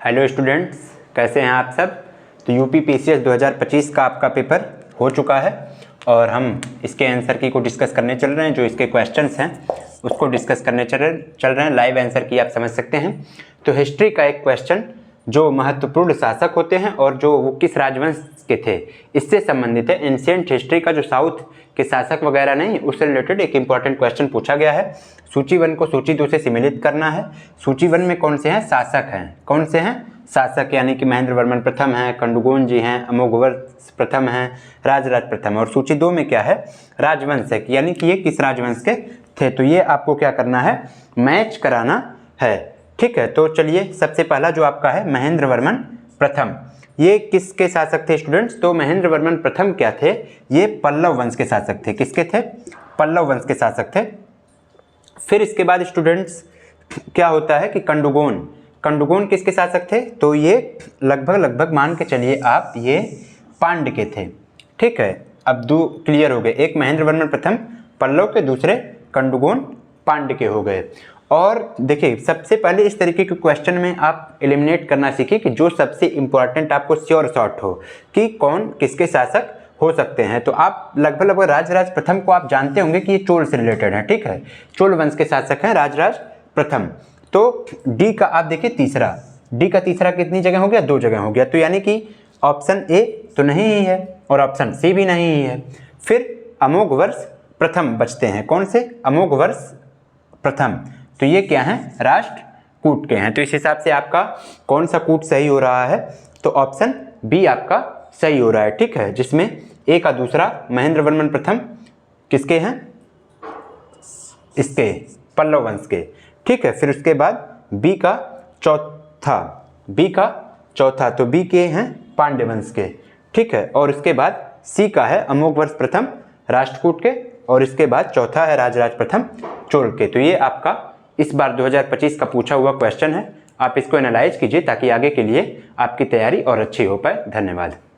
Hello students, कैसे हैं आप सब। तो यूपी पीसीएस 2025 का आपका पेपर हो चुका है और हम इसके आंसर की को डिस्कस करने चल रहे हैं। जो इसके क्वेश्चंस हैं उसको डिस्कस करने चल रहे हैं। लाइव आंसर की आप समझ सकते हैं। तो हिस्ट्री का एक क्वेश्चन, जो महत्वपूर्ण शासक होते हैं और जो वो किस राजवंश के थे, इससे संबंधित है। एंशिएंट हिस्ट्री का जो साउथ के शासक वगैरह नहीं, उससे रिलेटेड एक इंपॉर्टेंट क्वेश्चन पूछा गया है। सूची 1 को सूची 2 से सिमिलित करना है। सूची 1 में कौन से हैं? शासक हैं। कौन से हैं? शासक, यानी कि महेंद्र वर्मन प्रथम हैं, कंडुगोन जी हैं, अमोघवर्ष प्रथम हैं, राजराज प्रथम। और सूची 2 में क्या है? राजवंश है, यानी कि ये किस राजवंश के थे। तो ये आपको क्या करना है? मैच कराना है। ठीक है, तो चलिए सबसे पहला जो आपका है महेंद्र वर्मन प्रथम, ये किसके शासक थे स्टूडेंट्स? तो महेंद्र वर्मन प्रथम क्या थे? ये पल्लव वंश के शासक थे। किसके थे? पल्लव वंश के शासक थे। फिर इसके बाद स्टूडेंट्स क्या होता है कि कंडुगोन किसके शासक थे? तो ये लगभग मान के चलिए आप, ये पांड्य के थे। ठीक है, अब दो क्लियर हो गए, एक महेंद्र वर्मन प्रथम पल्लव के, दूसरे कंडुगोन पांड्य के हो गए। और देखिए, सबसे पहले इस तरीके के क्वेश्चन में आप एलिमिनेट करना सीखिए कि जो सबसे इंपॉर्टेंट आपको श्योर शॉर्ट हो कि कौन किसके शासक हो सकते हैं। तो आप लगभग राजराज प्रथम को आप जानते होंगे कि ये चोल से रिलेटेड है। ठीक है, चोल वंश के शासक हैं राजराज प्रथम। तो डी का आप देखिए तीसरा, डी का तीसरा कितनी जगह हो गया? 2 जगह हो गया। तो यानी कि ऑप्शन ए तो नहीं ही है और ऑप्शन सी भी नहीं ही है। फिर अमोघवर्ष प्रथम बचते हैं। कौन से? अमोघवर्ष प्रथम। तो ये क्या है? राष्ट्रकूट के हैं। तो इस हिसाब से आपका कौन सा कूट सही हो रहा है? तो ऑप्शन बी आपका सही हो रहा है। ठीक है, जिसमें ए का दूसरा महेंद्र वर्मन प्रथम किसके हैं? इसके पल्लव वंश के। ठीक है, फिर उसके बाद बी का चौथा, तो बी के हैं पांड्य वंश के। ठीक है, और इसके बाद सी का है अमोघवर्ष प्रथम राष्ट्रकूट के, और इसके बाद चौथा है राजराज प्रथम चोल के। तो ये आपका इस बार 2025 का पूछा हुआ क्वेश्चन है। आप इसको एनालाइज कीजिए ताकि आगे के लिए आपकी तैयारी और अच्छी हो पाए। धन्यवाद।